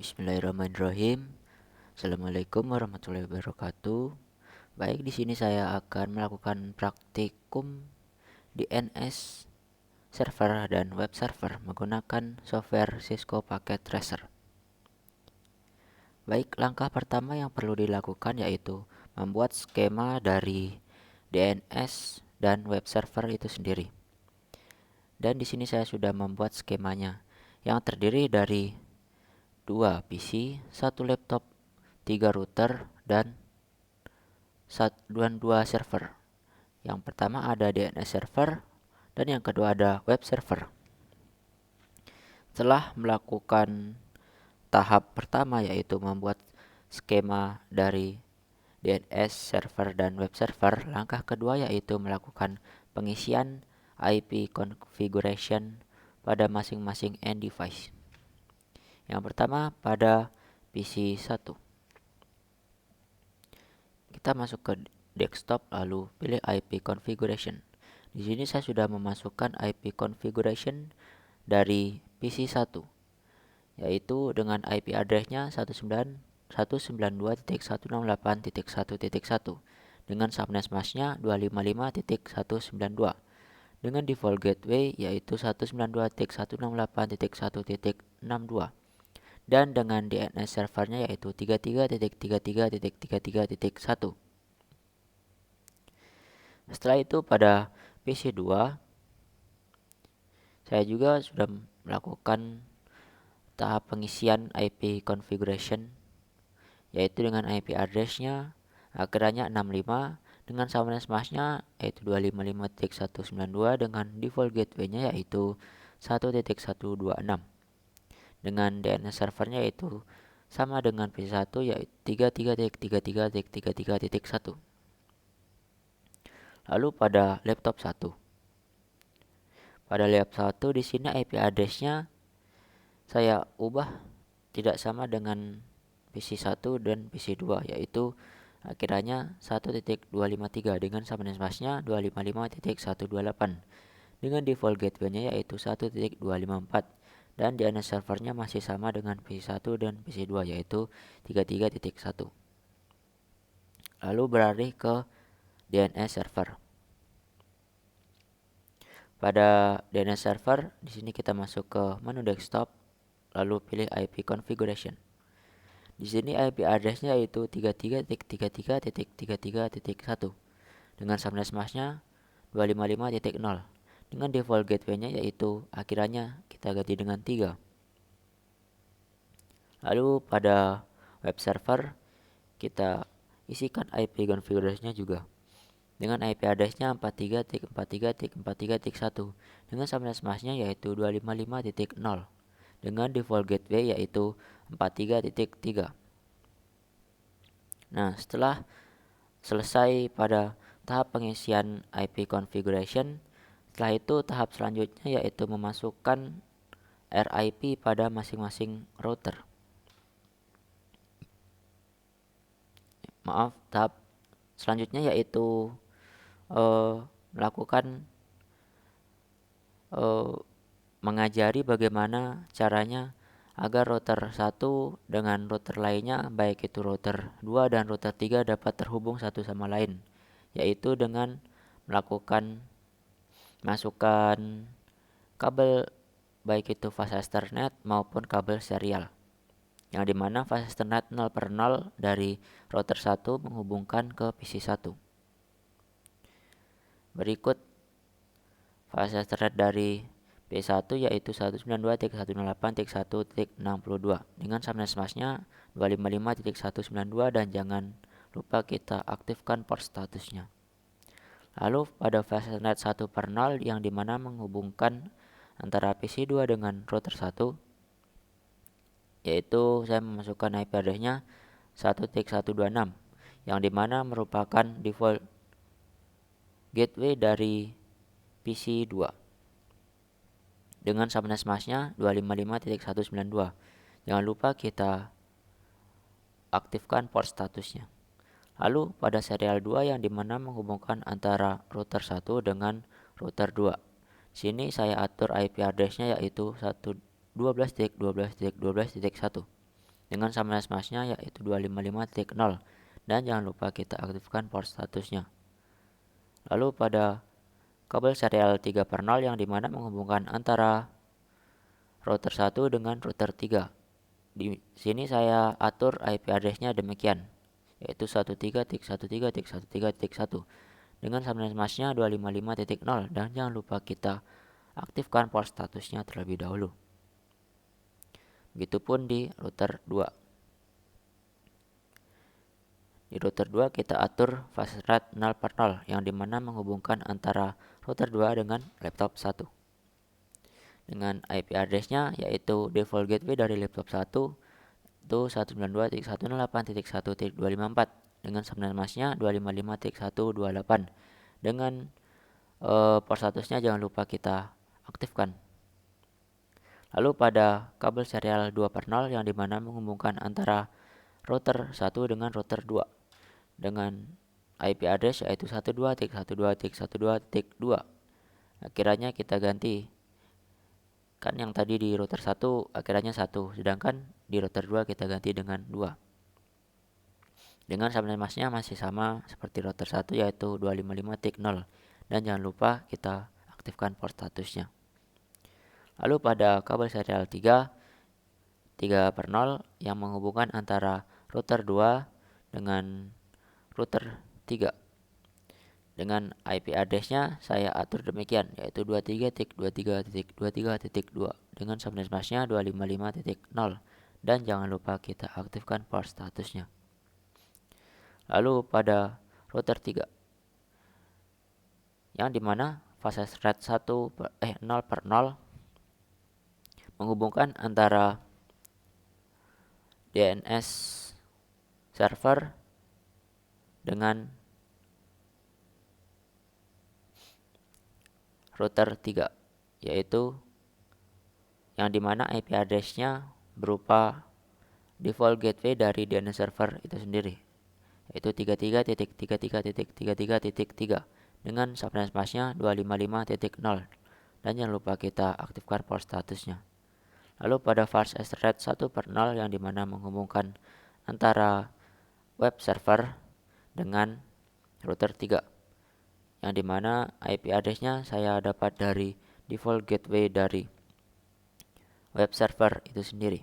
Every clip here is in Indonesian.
Bismillahirrahmanirrahim. Assalamualaikum warahmatullahi wabarakatuh. Baik, di sini saya akan melakukan praktikum DNS server dan web server menggunakan software Cisco Packet Tracer. Baik, langkah pertama yang perlu dilakukan yaitu membuat skema dari DNS dan web server itu sendiri. Dan di sini saya sudah membuat skemanya yang terdiri dari 2 PC, 1 laptop, 3 router, dan 2 server. Yang pertama ada DNS server dan yang kedua ada web server. Setelah melakukan tahap pertama yaitu membuat skema dari DNS server dan web server, langkah kedua yaitu melakukan pengisian IP configuration pada masing-masing end device. Yang pertama pada PC 1. Kita masuk ke desktop lalu pilih IP configuration. Di sini saya sudah memasukkan IP configuration dari PC 1 yaitu dengan IP address-nya 192.168.1.1 dengan subnet mask-nya 255.192 dengan default gateway yaitu 192.168.1.62 dan dengan DNS servernya yaitu 33.33.33.1. Setelah itu pada PC 2 saya juga sudah melakukan tahap pengisian IP configuration yaitu dengan IP address-nya akhirnya 65 dengan subnet mask-nya yaitu 255.192 dengan default gateway-nya yaitu 1.126 dengan DNS servernya yaitu sama dengan PC1 yaitu 33.33.33.1. Lalu pada laptop 1. Pada laptop 1 di sini IP address-nya saya ubah tidak sama dengan PC1 dan PC2 yaitu akhirnya 1.253 dengan subnet mask-nya 255.128 dengan default gateway-nya yaitu 1.254 dan DNS servernya masih sama dengan PC1 dan PC2 yaitu 33.1. Lalu beralih ke DNS server. Pada DNS server di sini kita masuk ke menu desktop lalu pilih IP configuration. Di sini IP address-nya yaitu 33.33.33.1 dengan subnet mask-nya 255.0 dengan default gateway-nya yaitu akhirnya kita ganti dengan 3. Lalu pada web server kita isikan IP configuration-nya juga dengan IP address-nya 43.43.43.1 dengan subnet mask-nya yaitu 255.0 dengan default gateway yaitu 43.3. Nah, setelah selesai pada tahap pengisian IP configuration, setelah itu tahap selanjutnya yaitu memasukkan RIP pada masing-masing router. Tahap selanjutnya yaitu melakukan mengajari bagaimana caranya agar router 1 dengan router lainnya baik itu router 2 dan router 3 dapat terhubung satu sama lain, yaitu dengan melakukan masukkan kabel baik itu fast Ethernet maupun kabel serial yang dimana fast Ethernet 0/0 dari router 1 menghubungkan ke PC 1. Berikut fast Ethernet dari P1 yaitu 192.168.1.62 dengan subnet mask-nya 255.192 dan jangan lupa kita aktifkan port statusnya. Lalu pada fast Ethernet 1/0 yang dimana menghubungkan antara PC 2 dengan router 1 yaitu saya memasukkan IP address-nya 1.126 yang dimana merupakan default gateway dari PC 2 dengan subnet mask-nya 255.192. Jangan lupa kita aktifkan port statusnya. Lalu pada serial 2 yang dimana menghubungkan antara router 1 dengan router 2. Sini saya atur IP address-nya yaitu 12.12.12.1 dengan sambungan SMS-nya yaitu 255.0, dan jangan lupa kita aktifkan port statusnya. Lalu pada kabel serial 3/0 yang dimana menghubungkan antara router 1 dengan router 3. Di sini saya atur IP address-nya demikian, yaitu 13.13.13.1 dengan sambungan SMS-nya 255.0, dan jangan lupa kita aktifkan port statusnya terlebih dahulu. Begitupun di router 2. Di router 2 kita atur fast rate 0/0 yang dimana menghubungkan antara router 2 dengan laptop 1. Dengan IP address-nya yaitu default gateway dari laptop 1 itu 192.168.1.254 dengan sambungan masnya 255.128. Dengan port statusnya jangan lupa kita aktifkan. Lalu pada kabel serial 2/0 yang dimana menghubungkan antara router 1 dengan router 2 dengan IP address yaitu 12.102.102.2. Akhirnya kita ganti. Kan yang tadi di router 1 akhirnya 1, sedangkan di router 2 kita ganti dengan 2. Dengan sambungan masnya masih sama seperti router 1 yaitu 255.0, dan jangan lupa kita aktifkan port statusnya. Lalu pada kabel serial 3/0 yang menghubungkan antara router 2 dengan router 3. Dengan IP address-nya saya atur demikian, yaitu 23.23.23.2 dengan sambungan masnya 255.0, dan jangan lupa kita aktifkan port statusnya. Lalu pada router 3 yang dimana fase rate 0/0 menghubungkan antara DNS server dengan router 3, yaitu yang dimana IP address-nya berupa default gateway dari DNS server itu sendiri, yaitu 33.33.33.3 dengan sambungan masnya 255.0, dan jangan lupa kita aktifkan port statusnya. Lalu pada fast rate 1/0 yang dimana menghubungkan antara web server dengan router 3, yang dimana IP address-nya saya dapat dari default gateway dari web server itu sendiri,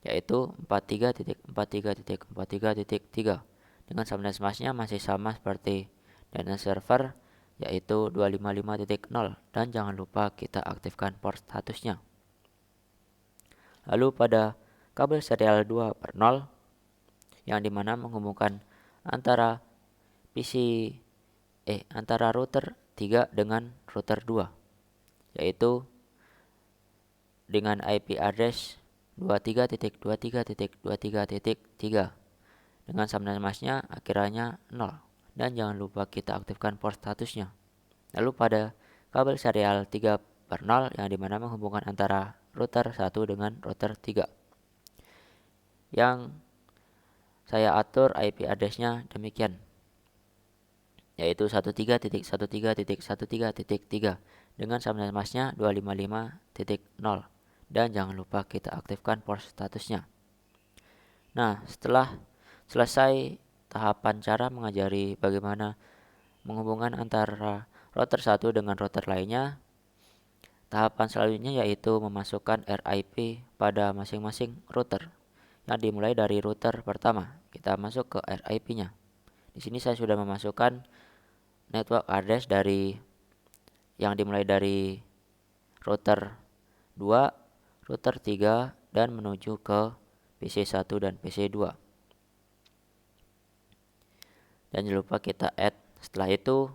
yaitu 43.43.43.3 dengan sambungan masnya masih sama seperti DNS server yaitu 255.0, dan jangan lupa kita aktifkan port statusnya. Lalu pada kabel serial 2/0 yang dimana menghubungkan antara antara router 3 dengan router 2, yaitu dengan IP address 23.23.23.3 dengan sambungan masnya akhirnya 0, dan jangan lupa kita aktifkan port statusnya. Lalu pada kabel serial 3/0 yang dimana menghubungkan antara router 1 dengan router 3, yang saya atur IP address-nya demikian, yaitu 13.13.13.3 dengan sambungan masnya 255.0, dan jangan lupa kita aktifkan port statusnya. Nah, setelah selesai tahapan cara mengajari bagaimana menghubungkan antara router 1 dengan router lainnya, tahapan selanjutnya yaitu memasukkan RIP pada masing-masing router. Yang dimulai dari router pertama, kita masuk ke RIP-nya. Di sini saya sudah memasukkan network address dari yang dimulai dari router 2, router 3, dan menuju ke PC 1 dan PC 2. Dan jangan lupa kita add. Setelah itu,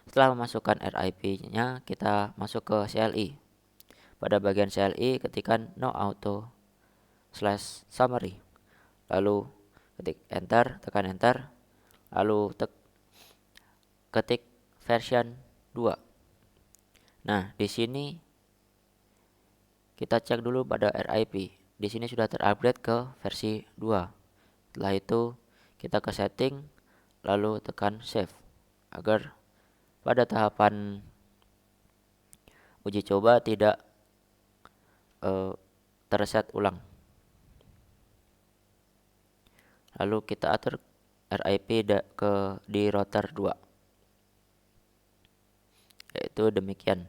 setelah memasukkan RIP-nya, kita masuk ke CLI. Pada bagian CLI, ketikkan no auto /summary. Lalu ketik enter, tekan enter. Lalu ketik version 2. Nah, di sini kita cek dulu pada RIP. Di sini sudah terupgrade ke versi 2. Setelah itu, kita ke setting, lalu tekan save agar pada tahapan uji coba tidak terset ulang. Lalu kita atur RIP di router 2, yaitu demikian.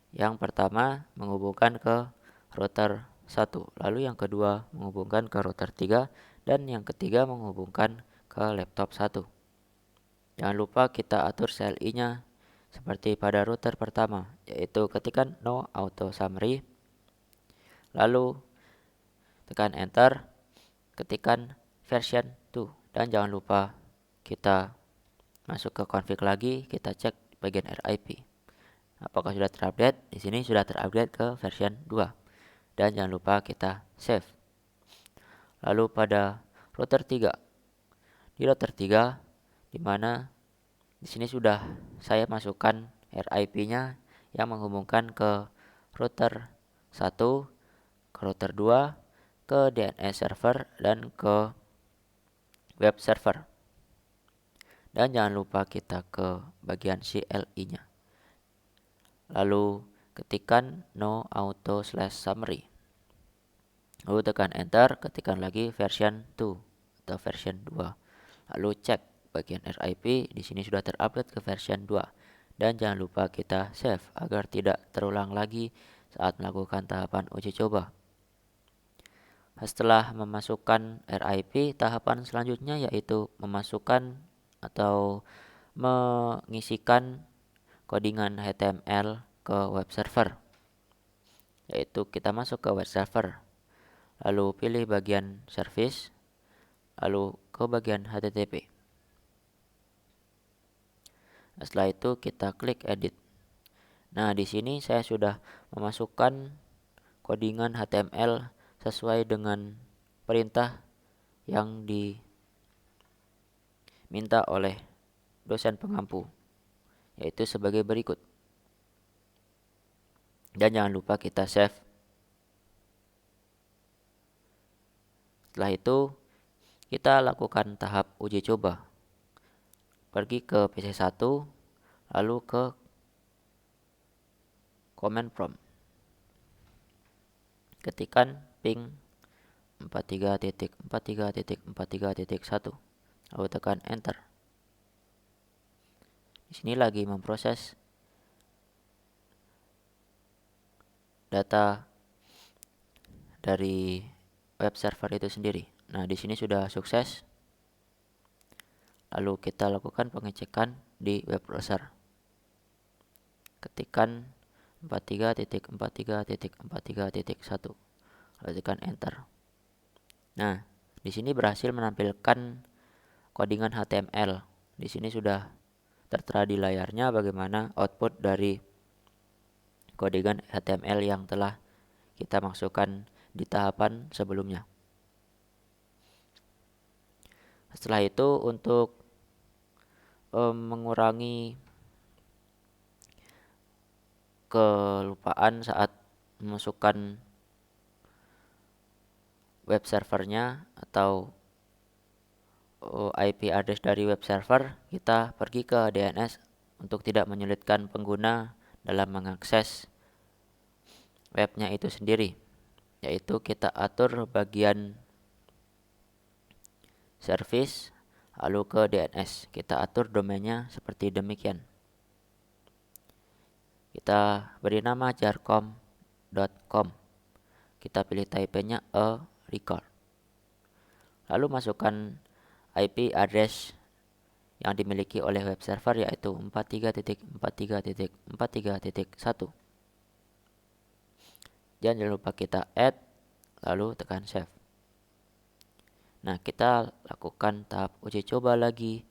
Yang pertama menghubungkan ke router 1, lalu yang kedua menghubungkan ke router 3, dan yang ketiga menghubungkan ke laptop 1. Jangan lupa kita atur CLI-nya seperti pada router pertama, yaitu ketikkan no auto summary, lalu tekan enter, ketikkan version 2, dan jangan lupa kita masuk ke config lagi, kita cek bagian RIP. Apakah sudah terupdate? Di sini sudah terupdate ke version 2. Dan jangan lupa kita save. Lalu pada router 3. Di router 3 di mana di sini sudah saya masukkan RIP-nya yang menghubungkan ke router 1, ke router 2, ke DNS server dan ke web server. Dan jangan lupa kita ke bagian CLI-nya. Lalu ketikkan no auto /summary. Lalu tekan enter, ketikkan lagi version 2 atau version 2. Lalu cek bagian RIP, di sini sudah terupdate ke version 2. Dan jangan lupa kita save agar tidak terulang lagi saat melakukan tahapan uji coba. Setelah memasukkan RIP, tahapan selanjutnya yaitu memasukkan atau mengisikan codingan HTML ke web server, yaitu kita masuk ke web server, lalu pilih bagian service, lalu ke bagian HTTP. Setelah itu kita klik edit. Nah, di sini saya sudah memasukkan codingan HTML sesuai dengan perintah yang diminta oleh dosen pengampu, yaitu sebagai berikut. Dan jangan lupa kita save. Setelah itu kita lakukan tahap uji coba. Pergi ke PC1, lalu ke command prompt. Ketikkan ping 43.43.43.1, lalu tekan enter. Di sini lagi memproses data dari web server itu sendiri. Nah, di sini sudah sukses. Lalu kita lakukan pengecekan di web browser. Ketikkan 43.43.43.1, lalu tekan enter. Nah, di sini berhasil menampilkan codingan HTML. Di sini sudah tertera di layarnya bagaimana output dari codingan HTML yang telah kita masukkan di tahapan sebelumnya. Setelah itu untuk mengurangi kelupaan saat memasukkan web servernya atau IP address dari web server, kita pergi ke DNS untuk tidak menyulitkan pengguna dalam mengakses webnya itu sendiri, yaitu kita atur bagian service, lalu ke DNS kita atur domainnya seperti demikian. Kita beri nama jarcom.com, kita pilih type-nya a record, lalu masukkan IP address yang dimiliki oleh web server, yaitu 43.43.43.1. Jangan lupa kita add, lalu tekan save. Nah, kita lakukan tahap uji coba lagi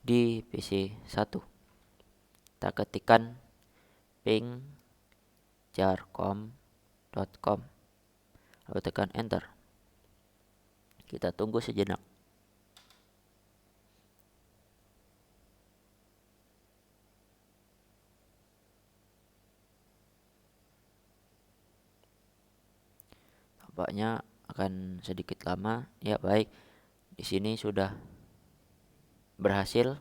di PC1. Kita ketikkan ping jarcom.com, lalu tekan enter. Kita tunggu sejenak. Tampaknya akan sedikit lama. Ya, baik. Di sini sudah berhasil,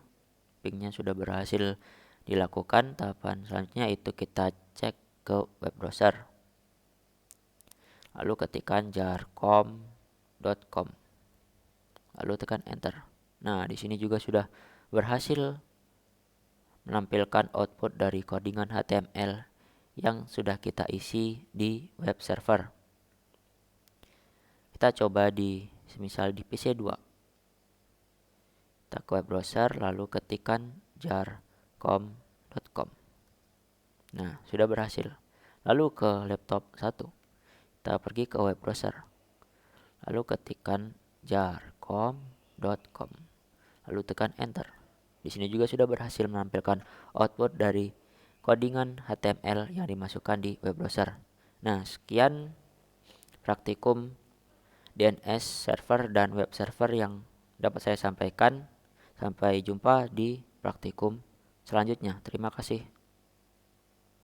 pingnya sudah berhasil dilakukan. Tahapan selanjutnya itu kita cek ke web browser. Lalu ketikkan jarcom.com. lalu tekan enter. Nah, di sini juga sudah berhasil menampilkan output dari codingan HTML yang sudah kita isi di web server. Kita coba semisal di PC2. Kita ke web browser lalu ketikkan jar.com. Nah, sudah berhasil. Lalu ke laptop 1. Kita pergi ke web browser. Lalu ketikkan jar.com. Lalu tekan enter. Di sini juga sudah berhasil menampilkan output dari codingan HTML yang dimasukkan di web browser. Nah, sekian praktikum DNS server dan web server yang dapat saya sampaikan. Sampai jumpa di praktikum selanjutnya. Terima kasih.